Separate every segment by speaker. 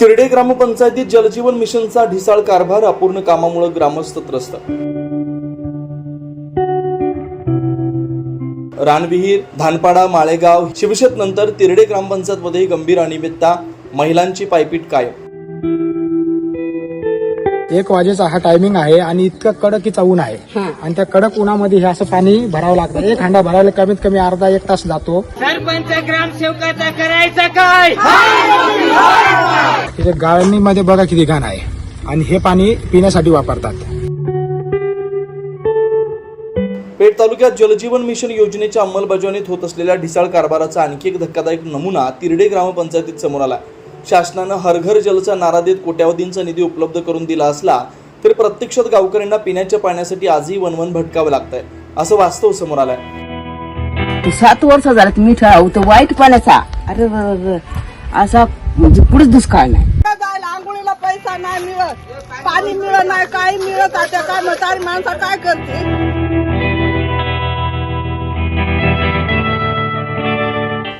Speaker 1: तिरडे ग्रामपंचायतीत जलजीवन मिशनचा ढिसाळ कारभार, अपूर्ण कामामुळे ग्रामस्थ त्रस्त. रानविहीर, धानपाडा, माळेगाव, शिवशेत नंतर तिरडे ग्रामपंचायतमध्ये गंभीर अनियमितता, महिलांची पायपीट कायम.
Speaker 2: 1 वाजेचा हा टायमिंग आहे आणि इतकं कडकीचं ऊन आहे आणि त्या कडक उन्हामध्ये हे असं पाणी भरावं लागतं. एक हांडा भरायला कमीत कमी अर्धा एक तास जातो.
Speaker 3: सरपंच ग्रामसेवकाचा करायचं काय?
Speaker 2: तिथे गाळणीमध्ये बघा किती घाण आहे आणि हे पाणी पिण्यासाठी वापरतात.
Speaker 1: पेठ तालुक्यात जलजीवन मिशन योजनेच्या अंमलबजावणीत होत असलेल्या ढिसाळ कारभाराचा आणखी एक धक्कादायक नमुना तिरडे ग्रामपंचायतीत समोर आला. शासनानं हर घर जलचा नारा देत कोट्यावधींचा निधी उपलब्ध करून दिला असला तरी प्रत्यक्षात गावकऱ्यांना पिण्याच्या पाण्यासाठी आजही वनवन भटकावं लागतंय, असं वास्तव समोर आलंय.
Speaker 4: 7 वर्ष झालं मी ठेवतो वाईट पाण्याचा. अरे असा म्हणजे पुढेच दुष्काळ नाही.
Speaker 5: आंघोळीला पैसा नाही मिळत, पाणी मिळत नाही, काही मिळत आता काय म्हातारी माणसं काय करते.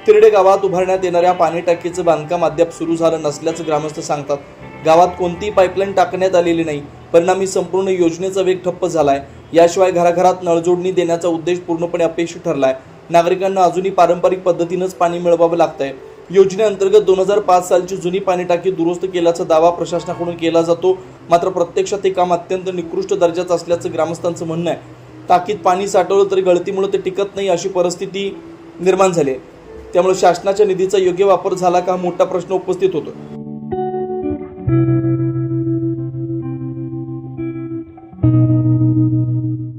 Speaker 1: तिरडे गावात उभारण्यात येणाऱ्या पाणी टाकीचं बांधकाम अद्याप सुरू झालं नसल्याचं ग्रामस्थ सांगतात. गावात कोणतीही पाईपलाईन टाकण्यात आलेली नाही, परिणामी संपूर्ण योजनेचा वेग ठप्प झालाय. याशिवाय घराघरात नळजोडणी देण्याचा उद्देश पूर्णपणे अपयशी ठरलाय. नागरिकांना अजूनही पारंपरिक पद्धतीनंच पाणी मिळवावं लागतंय. योजनेअंतर्गत 2005 सालची जुनी पाणी टाकी दुरुस्त केल्याचा दावा प्रशासनाकडून केला जातो, मात्र प्रत्यक्षात हे काम अत्यंत निकृष्ट दर्जाचं असल्याचं ग्रामस्थांचं म्हणणं आहे. टाकीत पाणी साठवलं तरी गळतीमुळे ते टिकत नाही, अशी परिस्थिती निर्माण झाली आहे. त्यामुळे शासनाच्या निधीचा योग्य वापर झाला का, मोठा प्रश्न उपस्थित होतो.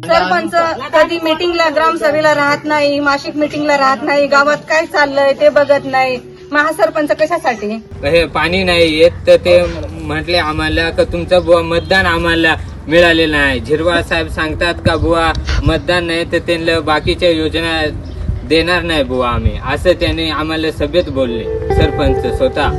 Speaker 5: सरपंच कधी मीटिंगला ग्रामसभेला राहत नाही, मासिक मीटिंगला राहत नाही, गावात काय चाललंय ते बघत नाही. महासरपंच कशासाठी?
Speaker 3: हे पाणी नाही येत तर ते म्हटले आम्हाला का तुमचं बुवा मतदान आम्हाला मिळालेलं नाही. झिरवाळ साहेब सांगतात का बुवा मतदान नाही तर त्यांना बाकीच्या योजना देणार नाही बुवा आम्ही, असं त्यांनी आम्हाला सभेत बोलले सरपंच स्वतः.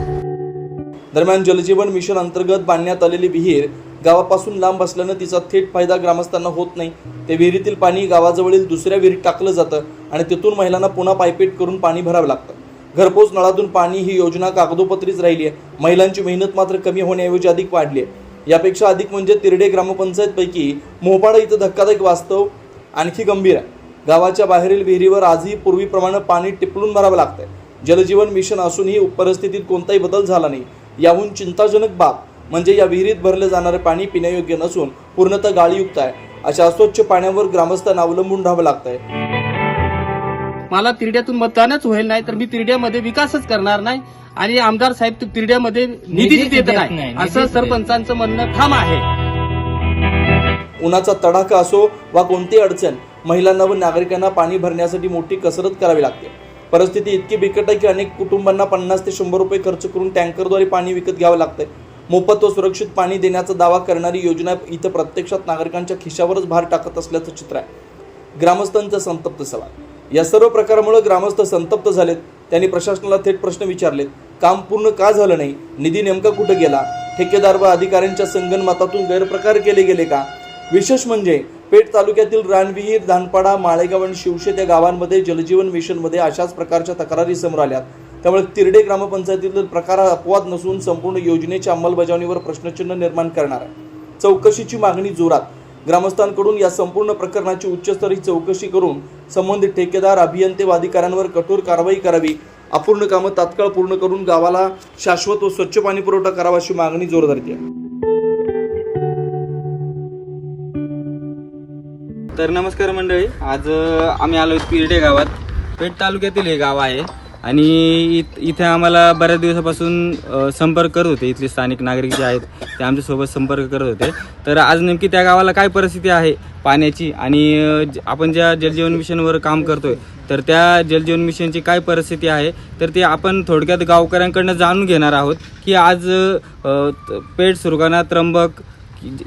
Speaker 1: दरम्यान जलजीवन मिशन अंतर्गत बांधण्यात आलेली विहीर गावापासून लांब असल्यानं तिचा थेट फायदा ग्रामस्थांना होत नाही. ते विहिरीतील पाणी गावाजवळील दुसऱ्या विहिरीत टाकलं जातं आणि तिथून महिलांना पुन्हा पायपीट करून पाणी भरावं लागतं. घरपोच नळातून पाणी ही योजना कागदोपत्रीच राहिली आहे. महिलांची मेहनत मात्र कमी होण्याऐवजी अधिक वाढली आहे. यापेक्षा अधिक म्हणजे तिरडे ग्रामपंचायत पैकी मोहपाडा इथं धक्कादायक वास्तव आणखी गंभीर आहे. गावाच्या बाहेरील विहिरीवर आजही पूर्वीप्रमाणे पाणी टिपलून भरावं लागतंय. जलजीवन मिशन असूनही परिस्थितीत कोणताही बदल झाला नाही. याहून चिंताजनक बाब म्हणजे या विहिरीत भरले जाणारे पाणी पिण्यायोग्य नसून पूर्णतः गाळीयुक्त आहे. अशा अस्वच्छ पाण्यावर ग्रामस्थांना अवलंबून राहावं लागतंय.
Speaker 6: मला तिरड्यातून मतदानच होईल नाही तर मी तिरड्यामध्ये विकासच करणार नाही आणि आमदार साहेब तिरड्यामध्ये निधी देत नाही असं सरपंचांचं म्हणणं ठाम आहे.
Speaker 1: उन्हाचा तडाखा असो वा कोणती अडचण, महिलांना व नागरिकांना पाणी भरण्यासाठी मोठी कसरत करावी लागते. परिस्थिती इतकी बिकट आहे की अनेक कुटुंबांना 50 ते 100 रुपये खर्च करून टँकरद्वारे पाणी विकत घ्यावं लागतंय. मोफत व सुरक्षित पाणी देण्याचा दावा करणारी योजना इथं प्रत्यक्षात नागरिकांच्या खिशावरच भार टाकत असल्याचं चित्र आहे. ग्रामस्थांचा संतप्त सवाल. या सर्व प्रकारामुळे ग्रामस्थ संतप्त झालेत. त्यांनी प्रशासनाला थेट प्रश्न विचारलेत. काम पूर्ण का झालं नाही? निधी नेमका कुठे गेला? ठेकेदार व अधिकाऱ्यांच्या संगनमतातून गैरप्रकार केले गेले का? विशेष म्हणजे पेठ तालुक्यातील रानविहीर, धानपाडा, माळेगाव आणि शिवशेत या गावांमध्ये जलजीवन मिशनमध्ये अशाच प्रकारच्या तक्रारी समोर आल्यात. त्यामुळे तिरडे ग्रामपंचायतीतील प्रकार अपवाद नसून संपूर्ण योजनेच्या अंमलबजावणीवर प्रश्नचिन्ह निर्माण करणार आहे. चौकशीची मागणी जोरात. ग्रामस्थांकडून या संपूर्ण प्रकरणाची उच्चस्तरीय चौकशी करून संबंधित ठेकेदार, अभियंते व अधिकाऱ्यांवर कठोर कारवाई करावी. अपूर्ण कामं तात्काळ पूर्ण करून गावाला शाश्वत व स्वच्छ पाणी पुरवठा करावा अशी मागणी जोर धरते.
Speaker 7: तर नमस्कार मंडळी, आज आम्ही आलो तिरडे गावात. पेठ तालुक्यातील हे गाव आहे आणि इथे आम्हाला बऱ्याच दिवसापासून संपर्क करत होते. इथले स्थानिक नागरिक जे आहेत ते आमच्यासोबत संपर्क करत होते. तर आज नेमकी त्या गावाला काय परिस्थिती आहे पाण्याची आणि आपण ज्या जलजीवन मिशनवर काम करतोय तर त्या जलजीवन मिशनची काय परिस्थिती आहे तर ते आपण थोडक्यात गावकऱ्यांकडनं जाणून घेणार आहोत की आज पेठ, सुरगाणा, त्र्यंबक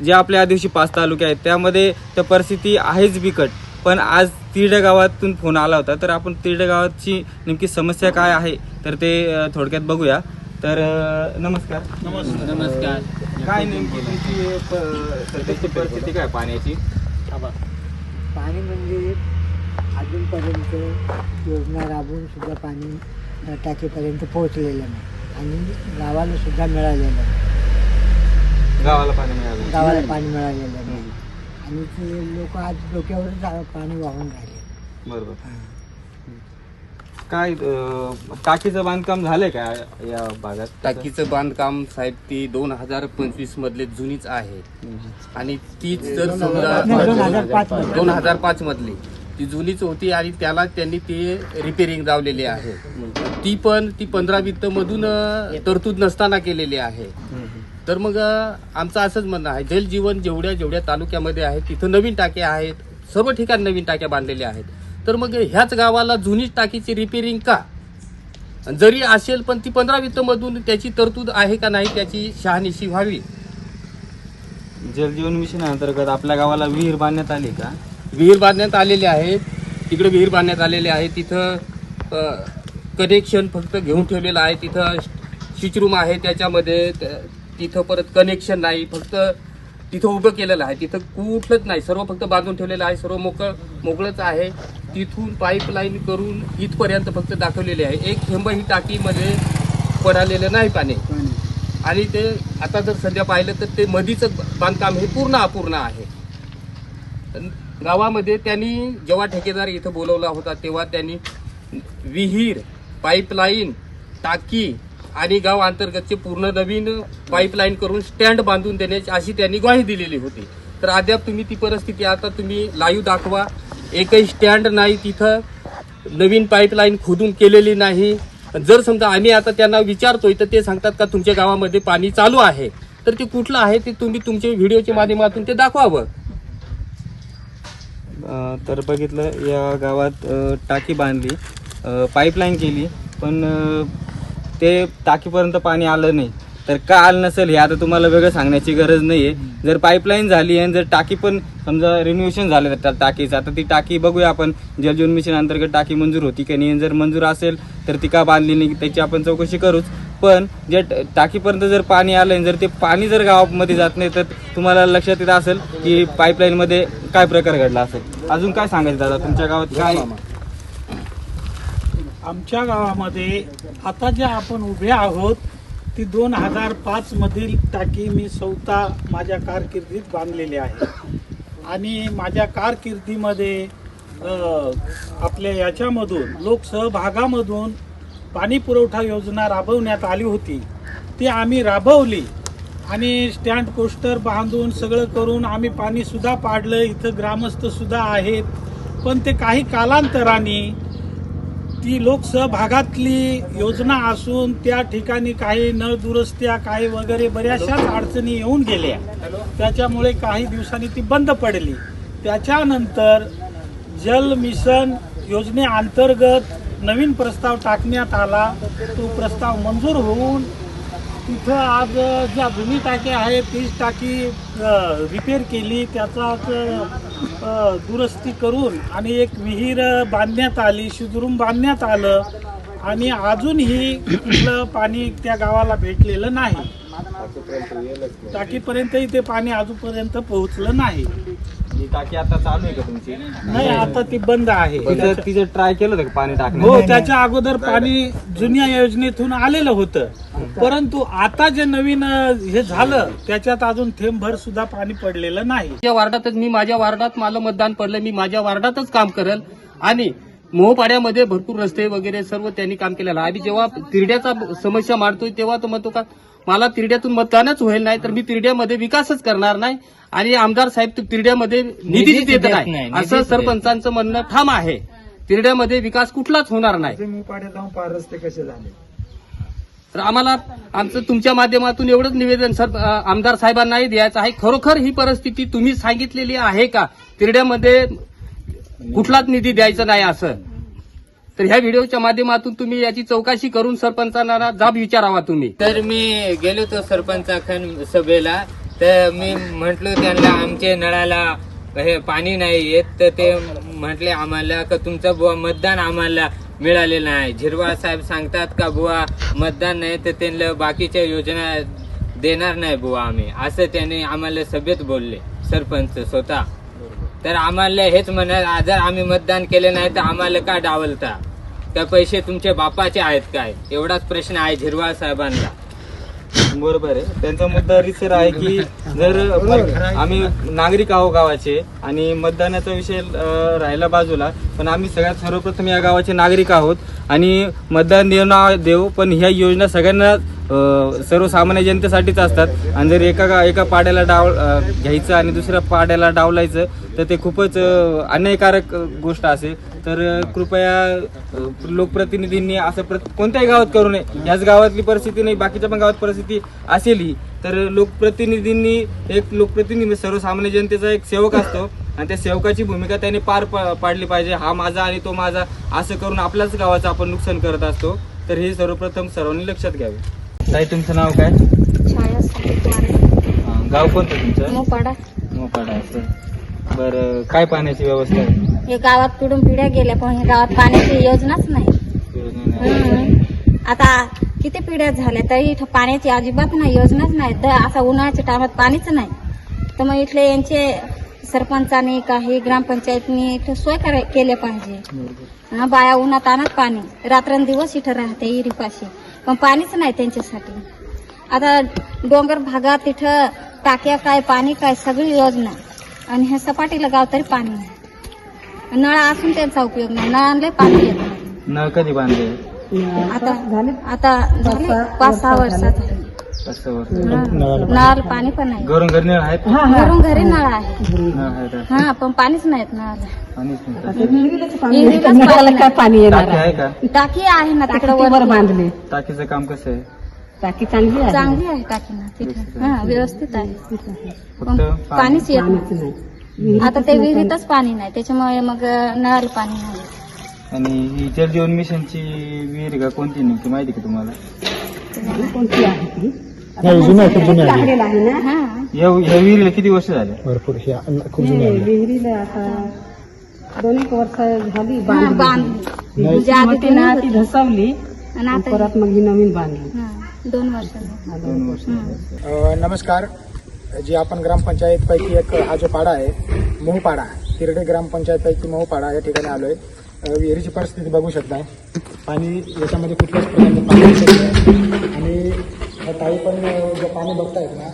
Speaker 7: जे आपले आदिवासी 5 तालुके आहेत त्यामध्ये तर परिस्थिती आहेच बिकट. पण आज तिरडे गावातून फोन आला होता तर आपण तिरडे गावाची नेमकी समस्या काय आहे तर ते थोडक्यात बघूया. तर नमस्कार.
Speaker 3: नमस्कार.
Speaker 7: काय नेमकी तुमची सध्याची परिस्थिती काय पाण्याची?
Speaker 4: पाणी म्हणजे अजूनपर्यंत योजना राबवून सुद्धा पाणी टाकीपर्यंत पोहोचलेलं नाही.
Speaker 8: आणि गावाला सुद्धा मिळालेलं आहे.
Speaker 7: गावाला पाणी मिळालं.
Speaker 8: गावाला पाणी मिळालेलं आहे. आणि ते लोक आज डोक्यावर पाणी वाहून राहिले.
Speaker 7: बरोबर. काय टाकीचं बांधकाम झालंय का या भागात?
Speaker 6: टाकीचं बांधकाम साहेब ती 2025 मधले जुनीच आहे आणि तीच जर समजा 2005 मधली ती जुनीच होती आणि त्याला त्यांनी ते रिपेरिंग लावलेली आहे. ती 15 वित्त मधून तरतूद नसताना केलेली आहे. तर मग आमचं असंच म्हणणं आहे, जल जीवन जेवढ्या तालुक्यामध्ये आहे तिथं नवीन टाक्या आहेत, सर्व ठिकाणी नवीन टाक्या बांधलेल्या आहेत. तर मग ह्याच गावाला जुनीच टाकीची रिपेरिंग का? जरी असेल पण ती 15 वित्त मधून त्याची तरतूद आहे का नाही त्याची शहानिशी व्हावी.
Speaker 7: जलजीवन मिशन अंतर्गत आपल्या गावाला विहीर बांधण्यात आली का?
Speaker 6: विहीर बांधण्यात आलेले आहेत, तिकडे विहीर बांधण्यात आलेले आहे. तिथं कनेक्शन फक्त घेऊन ठेवलेलं आहे. तिथं स्विचरूम आहे त्याच्यामध्ये, तिथं परत कनेक्शन नाही, फक्त तिथं उभं केलेलं आहे. तिथं कुठलंच नाही, सर्व फक्त बांधून ठेवलेलं आहे, सर्व मोकळंच आहे. तिथून पाईपलाईन करून इथपर्यंत फक्त दाखवलेले आहे. एक थेंब ही टाकीमध्ये पडालेलं नाही पाणी. आणि ते आता जर सध्या पाहिलं तर ते मधीचं बांधकाम हे पूर्ण अपूर्ण आहे. गावामध्ये त्यांनी जेव्हा ठेकेदार इथं बोलवला होता तेव्हा त्यांनी विहीर, पाईपलाईन, टाकी आणि गाव अंतर्गतचे पूर्ण नवीन पाईपलाईन करून स्टँड बांधून देण्याची अशी त्यांनी ग्वाही दिलेली होती. तर अद्याप तुम्ही ती परिस्थिती आता तुम्ही लाईव्ह दाखवा. एकही स्टँड नाही, तिथं नवीन पाईपलाईन खोदून केलेली नाही. जर समजा आम्ही आता त्यांना विचारतोय तर ते सांगतात का तुमच्या गावामध्ये पाणी चालू आहे, तर ते कुठलं आहे ते तुम्ही तुमच्या व्हिडिओच्या माध्यमातून ते दाखवावं.
Speaker 7: तर बघितलं या गावात टाकी बांधली, पाईपलाईन केली, पण ते टाकीपर्यंत पाणी आलं नाही. तर का आलं नसेल हे आता तुम्हाला वेगळं सांगण्याची गरज नाही आहे. जर पाईपलाईन झाली आणि जर टाकी पण समजा रिन्युएशन झालं त्या टाकीचं, आता ती टाकी बघूया आपण जलजीवन मिशन अंतर्गत टाकी मंजूर होती की नाही. जर मंजूर असेल तर ती का बांधली नाही त्याची आपण चौकशी करूच. पण जे टाकीपर्यंत जर पाणी आलं आणि जर ते पाणी जर गावामध्ये जात नाही तर तुम्हाला लक्षात येत असेल की पाईपलाईनमध्ये काय प्रकार घडला असेल. अजून काय सांगायचं दादा तुमच्या गावात काय?
Speaker 9: आमच्या गावामध्ये आता जे आपण उभे आहोत ती 2005 मधील टाकी मी स्वतः माझ्या कारकिर्दीत बांधलेली आहे. आणि माझ्या कारकिर्दीमध्ये आपल्या याच्यामधून लोकसहभागामधून पाणी पुरवठा योजना राबवण्यात आली होती. ती आम्ही राबवली आणि स्टँड पोस्टर बांधून सगळं करून आम्ही पाणी सुद्धा पाडलं. इथं ग्रामस्थ सुद्धा आहेत. पण ते काही कालांतराने ती लोकसहभागातली योजना असून त्या ठिकाणी काही नळ दुरुस्त्या काही वगैरे बऱ्याचशाच अडचणी येऊन गेल्या. त्याच्यामुळे काही दिवसांनी ती बंद पडली. त्याच्यानंतर जल मिशन योजनेअंतर्गत नवीन प्रस्ताव टाकण्यात आला. तो प्रस्ताव मंजूर होऊन तिथं आज ज्या जुनी टाकी आहे तीच टाकी रिपेअर केली, त्याचाच दुरुस्ती करून आणि एक विहीर बांधण्यात आली, शिजरूम बांधण्यात आलं. आणि अजूनही कुठलं पाणी त्या गावाला भेटलेलं नाही. टाकीपर्यंतही ते पाणी अजूनपर्यंत पोहोचलं नाही.
Speaker 7: ही टाकी आता चालू आहे का तुमची?
Speaker 9: नाही, आता ती बंद आहे.
Speaker 7: तिचं ट्राय केलं होतं का पाणी टाकणं?
Speaker 9: हो, त्याच्या अगोदर पाणी जुन्या योजनेतून आलेलं होतं. परंतु आता जे नवीन हे झालं त्याच्यात अजून थेंबभर सुद्धा पाणी पडलेलं नाही.
Speaker 6: माझ्या वार्डातच माझ्या वार्डात मला मतदान पडलं, मी माझ्या वार्डातच काम करेल. आणि मोहपाड्यामध्ये भरपूर रस्ते वगैरे सर्व त्यांनी काम केलेलं आहे. आणि जेव्हा तिरड्याचा समस्या मांडतोय तेव्हा तो म्हणतो का मला तिरड्यातून मतदानच होईल नाही तर मी तिरड्यामध्ये विकासच करणार नाही आणि आमदार साहेब तिरड्यामध्ये निधीच देत नाही असं सरपंचांचं म्हणणं ठाम आहे. तिरड्यामध्ये विकास कुठलाच होणार नाही.
Speaker 2: रस्ते कसे झाले
Speaker 6: तर आम्हाला आमचं तुमच्या माध्यमातून एवढंच निवेदन सर आमदार साहेबांनाही द्यायचं आहे. खरोखर ही परिस्थिती तुम्ही सांगितलेली आहे का? तिरड्यामध्ये कुठलाच निधी द्यायचा नाही असं. तर ह्या व्हिडिओच्या माध्यमातून तुम्ही याची चौकशी करून सरपंचांना जाब विचारावा तुम्ही.
Speaker 3: तर मी गेलो होतो सरपंचाखन सभेला, तर मी म्हटलो त्यांना आमच्या नळाला हे पाणी नाही येत, तर ते म्हटले आम्हाला का तुमचं बुवा मतदान आम्हाला मिळालेलं नाही. झिरवाळ साहेब सांगतात का बुवा मतदान नाही तर त्यांना बाकीच्या योजना देणार नाही बुवा आम्ही, असं त्यांनी आम्हाला सभेत बोलले सरपंच स्वतः. तर आम्हाला हेच म्हणा जर आम्ही मतदान केले नाही तर आम्हाला का डावलता, त्या पैसे तुमच्या बापाचे आहेत काय, एवढाच प्रश्न आहे झिरवाळ साहेबांना.
Speaker 7: बरोबर आहे. त्यांचा मुद्दा रिसर आहे की जर आम्ही नागरिक आहोत गावाचे आणि मतदानाचा विषय राहिला बाजूला, पण आम्ही सगळ्यात सर्वप्रथम या गावाचे नागरिक आहोत आणि मतदान देऊ, पण ह्या योजना सगळ्यांना सर्वसामान्य जनतेसाठीच असतात. आणि जर एका पाड्याला डाव घ्यायचं आणि दुसऱ्या पाड्याला डावलायचं तर ते खूपच अन्यायकारक गोष्ट असेल. तर कृपया लोकप्रतिनिधींनी असं कोणत्याही गावात करू नये. याच गावातली परिस्थिती नाही, बाकीच्या पण गावात परिस्थिती असेल ही, तर लोकप्रतिनिधींनी एक लोकप्रतिनिधी सर्वसामान्य जनतेचा एक सेवक असतो आणि त्या सेवकाची भूमिका त्याने पार पाडली पाहिजे. हा माझा आणि तो माझा असं करून आपल्याच गावाचं आपण नुकसान करत असतो. तर हे सर्वप्रथम सर्वांनी लक्षात घ्यावे. ताई, तुमचं नाव काय? गाव कोणतं तुमचं?
Speaker 5: मोपाडा.
Speaker 7: मोपाडा. बरं, काय पाण्याची व्यवस्था आहे?
Speaker 5: हे गावात पिढून पिढ्या गेल्या पण हे गावात पाण्याची योजनाच नाही. आता किती पिढ्या झाल्या तरी इथं पाण्याची अजिबात नाही, योजनाच नाही. असा उन्हाळ्याच्या टायमात पाणीच नाही. तर मग इथले यांचे सरपंचाने काही ग्रामपंचायतनी इथं सोय केल्या पाहिजे. बाया उन्हात आणत पाणी, रात्रंदिवस इथं राहते इरीपाशी, पण पाणीच नाही त्यांच्यासाठी. आता डोंगर भागात इथं टाक्या काय, पाणी काय, सगळी योजना, आणि हे सपाटीला गाव तरी पाणी नाही. नळ असून त्यांचा उपयोग नाही. नळांना पाणी येत नाही.
Speaker 7: नळ कधी बांधले?
Speaker 5: आता झाले 5-6 वर्षात. नळाला पाणी पण नाही.
Speaker 7: घरून घरी नळ आहेत?
Speaker 5: घरून घरी नळ आहे. हा, पण पाणीच नाहीत नळाला.
Speaker 4: काय पाणी येणार
Speaker 7: आहे का?
Speaker 5: टाकी आहे ना तिकडे वर
Speaker 4: बांधले.
Speaker 7: टाकीचं काम कसं आहे?
Speaker 4: टाकी चांगली आहे.
Speaker 5: चांगली आहे टाकी ना तिथे. हा, व्यवस्थित आहे.
Speaker 7: फक्त
Speaker 5: पाणीच येत नाही. आता ते विहिरीतच पाणी नाही, त्याच्यामुळे मग नळाला पाणी नाही.
Speaker 7: आणि ही जल जीवन मिशनची विहीर का कोणती नेमकी माहिती का तुम्हाला?
Speaker 4: कोणती आहे ती?
Speaker 2: नाही, जुनी आहे, खूप जुनी आहे.
Speaker 4: लागलेलं आहे ना.
Speaker 5: हा,
Speaker 7: या विहिरीला किती वर्ष झाले?
Speaker 2: भरपूर खूप जुनी आहे.
Speaker 4: विहिरीला आता 2-1 वर्ष झाली
Speaker 5: बांधली. म्हणजे आधी ते नळ
Speaker 4: ती धसावली
Speaker 5: आणि आता
Speaker 4: परत मग ही नवीन बांधली.
Speaker 5: 2 वर्ष.
Speaker 7: 2 वर्ष.
Speaker 2: नमस्कार. जी आपण ग्रामपंचायत पैकी एक हा जो पाडा आहे मोहपाडा, तिरडे ग्रामपंचायत पैकी मोहपाडा या ठिकाणी आलोय. विहिरीची परिस्थिती बघू शकताय. पाणी याच्यामध्ये कुठल्याच प्रकारचं पाणी दिसत नाही. आणि काही पण जे पाणी बघतायत ना,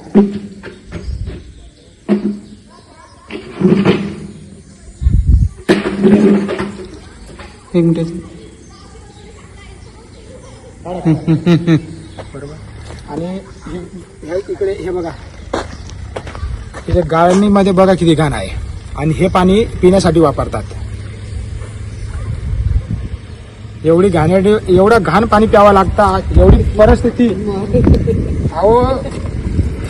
Speaker 2: बरोबर. आणि इकडे हे बघा, तिथे गाळणीमध्ये बघा किती घाण आहे, आणि हे पाणी पिण्यासाठी वापरतात. एवढं घाण पाणी प्यावं लागतं, एवढी परिस्थिती. अहो,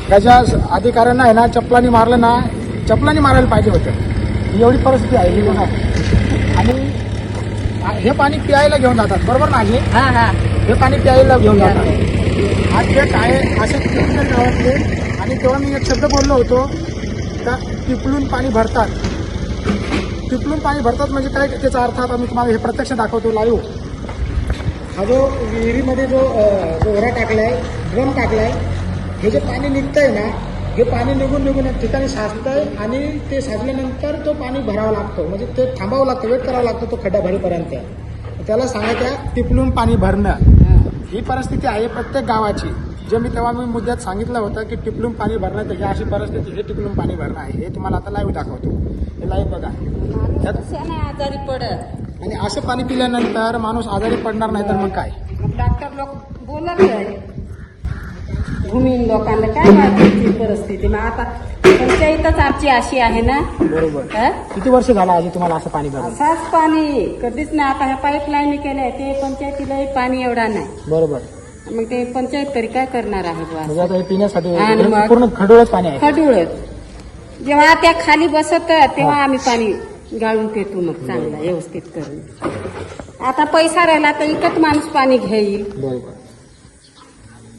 Speaker 2: त्याच्या अधिकाऱ्यांना आहे ना, चप्पलानी मारायला पाहिजे होतं. एवढी परिस्थिती आहे बघा. आणि हे पाणी प्यायला घेऊन जातात, बरोबर ना? हे पाणी प्यायला घेऊन जातात. आज जे काय असे गावातले. आणि तेव्हा मी एक शब्द बोललो होतो का टिपलून पाणी भरतात. टिपलून पाणी भरतात म्हणजे काय त्याचा अर्थ आता मी तुम्हाला हे प्रत्यक्ष दाखवतो लाईव्ह. हा जो विहिरीमध्ये जो ओरा टाकलाय, ड्रम टाकलाय, हे जे पाणी निघतंय ना, हे पाणी निघून ठिकाणी साचतंय आणि ते साचल्यानंतर तो पाणी भरावा लागतो. म्हणजे ते थांबावं लागतं, वेट करावा लागतो तो खड्डा भरेपर्यंत. त्याला सांगायचं टिपलून पाणी भरणं. ही परिस्थिती आहे प्रत्येक गावाची. जे मी तेव्हा मुद्द्यात सांगितलं होतं की टिपलून पाणी भरणं, तर ही अशी परिस्थिती, हे टिपलून पाणी भरणं आहे. हे तुम्हाला आता लाईव्ह दाखवतो. हे लाईव्ह बघा.
Speaker 4: आजारी पडत
Speaker 2: आणि असं पाणी पिल्यानंतर माणूस आजारी पडणार नाही तर मग काय?
Speaker 4: डॉक्टर लोक बोलत आहे भूमी लोकांना काय वाटते परिस्थिती. मग आता पंचायतच आमची अशी आहे ना.
Speaker 2: बरोबर. किती वर्ष झालं आधी तुम्हाला असं पाणी भरलं?
Speaker 4: असाच पाणी कधीच नाही. आता ह्या पाईपलाईन केल्या ते पंचायतीलाही पाणी एवढा नाही.
Speaker 2: बरोबर.
Speaker 4: मग ते पंचायत तरी काय करणार आहे
Speaker 2: म्हणजे आता हे पिण्यासाठी
Speaker 4: आणि मग
Speaker 2: पूर्ण खडूळच पाणी आहे.
Speaker 4: खडूळच. जेव्हा त्या खाली बसत तेव्हा आम्ही पाणी गाळून पितो मग चांगला व्यवस्थित करून. आता पैसा राहिला तर इकत माणूस पाणी घेईल.
Speaker 2: बरोबर.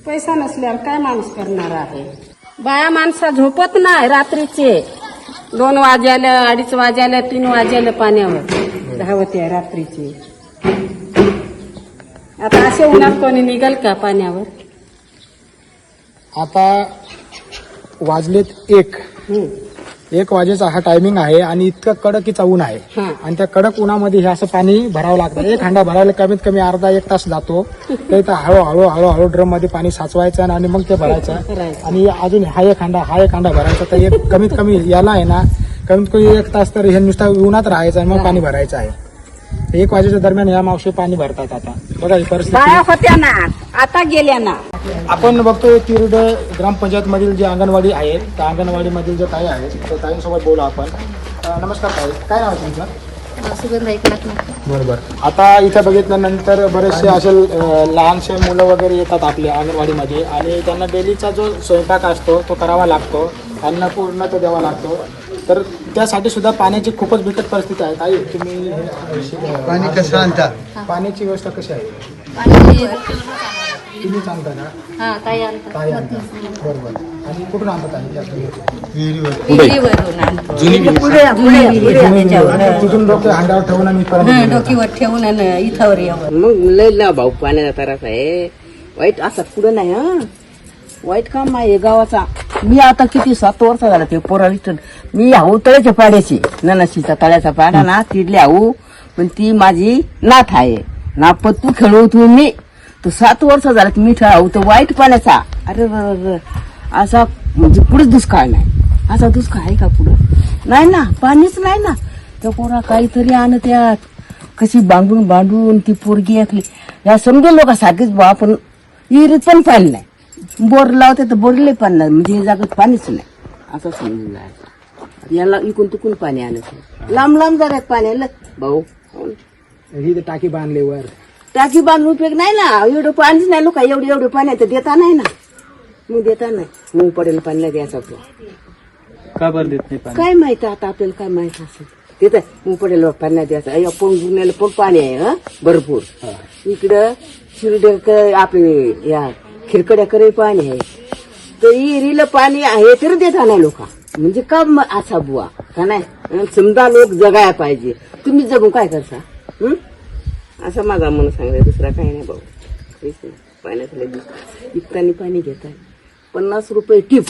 Speaker 4: पैसा नसल्यावर काय माणूस करणार आहे. बाया माणसा झोपत नाही रात्रीचे. 2 वाजायला, 2:30 वाजायला, 3 वाजायला पाण्यावर धावते रात्रीचे. आता असे उन्हात कोणी निघाल का पाण्यावर?
Speaker 2: आता वाजलेत 1. 1 वाजेचा हा टायमिंग आहे आणि इतकं कडकीचा ऊन आहे आणि त्या कडक उन्हामध्ये हे असं पाणी भरावं लागतं. एक हांडा भरायला कमीत कमी अर्धा 1 तास जातो. तर इथं हळूहळू ड्रम मध्ये पाणी साचवायचं आणि मग ते भरायचं आणि अजून हा एक हांडा भरायचा. तर एक कमीत कमी याला आहे ना कमीत कमी 1 तास तर हे नुसता उन्हात राहायचं आणि मग पाणी भरायचं आहे. 1 वाजेच्या दरम्यान या मावशी पाणी भरतात. आता बघा ही परिस्थिती.
Speaker 4: बाया होत्या ना, आता गेल्या ना.
Speaker 2: आपण बघतोय तिरुडे ग्रामपंचायत मधील जी अंगणवाडी आहे त्या अंगणवाडी मधील जे ताई आहेत त्या ताईंसोबत बोलू आपण. नमस्कार ताई, काय नाव आहे तुमचं? बरोबर. आता इथं बघितल्यानंतर बरेचसे असे लहानशे मुलं वगैरे येतात आपल्या अंगणवाडीमध्ये आणि त्यांना डेलीचा जो स्वयंपाक असतो तो करावा लागतो, अन्न पूर्ण तो द्यावा लागतो. तर त्यासाठी सुद्धा पाण्याची खूपच बिकट परिस्थिती आहे. ताई तुम्ही
Speaker 8: पाणी कसं आणता?
Speaker 2: पाण्याची व्यवस्था कशी आहे? तुम्ही सांगता ना? ताई आणता. बरोबर. आणि कुठून आणतात तिथून लोक हांड्यावर ठेवून आणि इथपर्यंत
Speaker 4: डोकीवर ठेवून आणि इथावर यावं. मग लय ना भाऊ पाण्याचा त्रास आहे. वाईट असा पुढं नाही. वाईट काम आहे गावाचा. मी आता किती 7 वर्ष झाला ते पोराला मी हाऊ तळ्याच्या पाड्याची ननशीचा तळ्याचा पाडा ना तिडली हाऊ. पण ती माझी नाथ आहे ना. पत्तू खेळू तुम्ही तो 7 वर्ष झाला मी खेळाऊ तो वाईट पाण्याचा. अरे असा म्हणजे पुढेच दुष्काळ नाही. असा दुष्काळ आहे का पुढं? नाही ना, पाणीच नाही ना. त्या पोरा काहीतरी आणत यात कशी बांधून ती पोरगी ऐकली या समजा लोकांसारखीच बा. पण विहिरीत पण पाणी नाही. बोर लावते तर बोरले पण नाही. म्हणजे या जागेत पाणीच नाही असं समजून जायचं. याला इकून तिकून पाणी आलं. लांब जागात पाणी आलं भाऊ.
Speaker 2: ही टाकी बांधली वर.
Speaker 4: टाकी बांधून उपयोग नाही ना. एवढं पाणीच नाही. लोक एवढं पाणी तर देता नाही ना. मग देता नाही. मग पडेल पाणी नाही द्यायचा तो.
Speaker 7: का बरं देत नाही पाणी?
Speaker 4: काय माहित आता आपल्याला काय माहित असेल तिथं. मग पडेल पाणी नाही द्यायचं. पण गुन्ह्याला पण पाणी आहे भरपूर. इकडं शिरडे आपले या खिरकड्याकडे पाणी आहे. तर विहिरीला पाणी आहे तर देता नाही लोक. म्हणजे का असा बुवा का नाही. समजा लोक जगायला पाहिजे. तुम्ही जगून काय करता? असं माझा मन सांगलाय. दुसरा काही नाही भाऊ. पाण्यातले इतकानी पाणी घेतात. 50 रुपये टिप.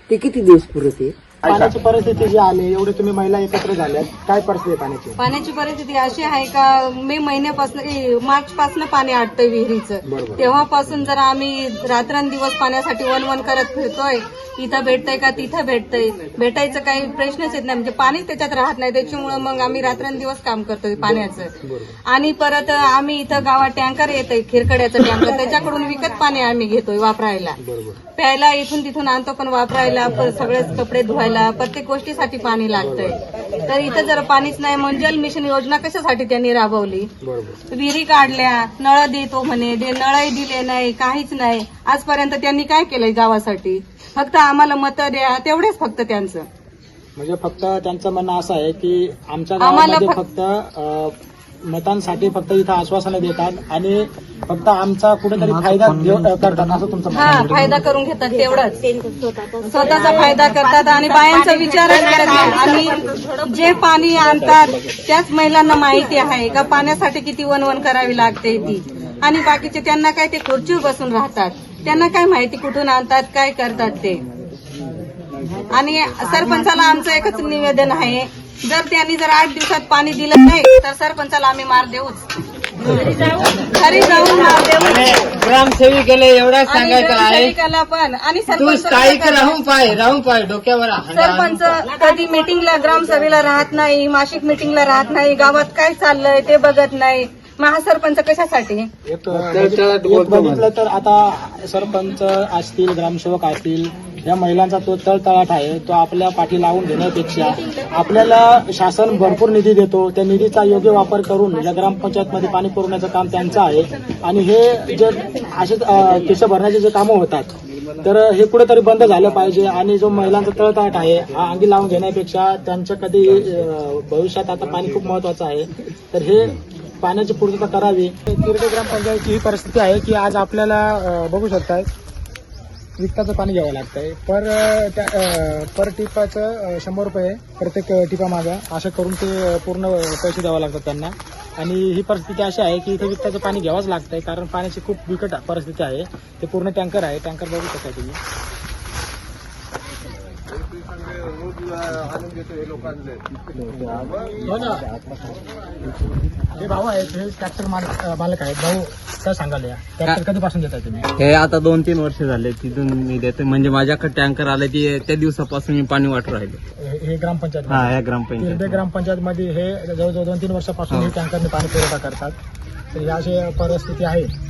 Speaker 4: ते किती दिवस पुरते?
Speaker 2: पाण्याची परिस्थिती जी आली एवढे तुम्ही महिला एकत्र झाल्यात, काय परिस्थिती आहे पाण्याची?
Speaker 10: पाण्याची परिस्थिती अशी आहे का मे महिन्यापासून मार्च पासून पाणी आटतंय विहिरीचं. तेव्हापासून जर आम्ही रात्रंदिवस पाण्यासाठी वन करत फिरतोय. इथं भेटतंय का तिथं भेटतंय. भेटायचं काही प्रश्नच येत नाही. म्हणजे पाणीच त्याच्यात राहत नाही. त्याच्यामुळे मग आम्ही रात्रंदिवस काम करतोय पाण्याचं. आणि परत आम्ही इथं गावात टँकर येतंय खिरकड्याचं टँकर. त्याच्याकडून विकत पाणी आम्ही घेतोय वापरायला. प्यायला इथून तिथून आणतो पण वापरायला सगळेच कपडे धुवायला प्रत्येक गोष्टीसाठी पाणी लागतंय. तर इथं जर पाणीच नाही मग जल मिशन योजना कशासाठी त्यांनी राबवली? विहिरी काढल्या, नळ देतो म्हणे. नळही दिले नाही, काहीच नाही. आजपर्यंत त्यांनी काय केलंय गावासाठी? फक्त आम्हाला मतं द्या तेवढेच फक्त त्यांचं.
Speaker 2: म्हणजे फक्त त्यांचं म्हणणं असं आहे की आमच्या गावामध्ये फक्त मतांसाठी फक्त इथं आश्वासनं देतात आणि फक्त आमचा कुठेतरी फायदा करतात असं तुमचं म्हणणं आहे?
Speaker 10: फायदा करून घेतात तेवढंच. स्वतःचा फायदा करतात आणि बायांचा विचारच करत नाही. आणि जे पाणी आणतात त्याच महिलांना माहिती आहे का पाण्यासाठी किती वन करावी लागते ती. आणि बाकीचे त्यांना काय ते खुर्चीवर बसून राहतात. त्यांना काय माहिती कुठून आणतात काय करतात ते. आणि सरपंचाला आमचं एकच निवेदन आहे जर त्यांनी 8 दिवसात पाणी दिलं नाही तर सरपंचाला आम्ही मार देऊच. घरी जाऊन मार देऊ.
Speaker 3: ग्रामसेविकेला एवढाच सांगायचं आहे
Speaker 10: ग्रामसेविकाला पण आणि
Speaker 3: तू स्थायिक राहून पाय डोक्यावर.
Speaker 10: सरपंच कधी मिटिंगला ग्रामसभेला राहत नाही, मासिक मिटिंगला राहत नाही, गावात काय चाललंय ते बघत नाही. महासरपंच कशासाठी?
Speaker 2: एक बघितलं तर आता सरपंच असतील, ग्रामसेवक असतील, या महिलांचा तो तळतळाट आहे. तो आपल्या पाठी लावून घेण्यापेक्षा आपल्याला शासन भरपूर निधी देतो. त्या निधीचा योग्य वापर करून या ग्रामपंचायतमध्ये पाणी पुरवण्याचं काम त्यांचं आहे. आणि हे जे असे केस भरण्याचे जे कामं होतात तर हे कुठेतरी बंद झालं पाहिजे. आणि जो महिलांचा तळतळाट आहे हा अंगी लावून घेण्यापेक्षा त्यांच्या कधी भविष्यात आता पाणी खूप महत्वाचं आहे तर हे पाण्याची पूर्तता करावी. तिरडे ग्रामपंचायतची ही परिस्थिती आहे की आज आपल्याला बघू शकताय विकताचं पाणी घ्यावं लागतंय. पर टिपाचं 100 रुपये प्रत्येक टिपा मागा असं करून ते पूर्ण पैसे द्यावे लागतात त्यांना. आणि ही परिस्थिती अशी आहे की इथे विकताचं पाणी घ्यावंच लागतंय कारण पाण्याची खूप बिकट परिस्थिती आहे. ते पूर्ण टँकर आहे. टँकर बघू शकता तुम्ही. हो ना. हे भाऊ आहेत, हे ट्रॅक्टर मालक आहेत. भाऊ काय सांगाल, या ट्रॅक्टर कधीपासून देताय तुम्ही?
Speaker 7: हे आता 2-3 वर्ष झाले तिथून मी देते. म्हणजे माझ्याकडे टँकर आले की त्या दिवसापासून मी पाणी वाटू राहिलो.
Speaker 2: हे ग्रामपंचायत
Speaker 7: हा, या ग्रामपंचायत
Speaker 2: तिरडे ग्रामपंचायत मध्ये हे जवळजवळ 2-3 वर्षापासून हे टँकरने पाणी पुरवठा करतात. तर ही अशी परिस्थिती आहे.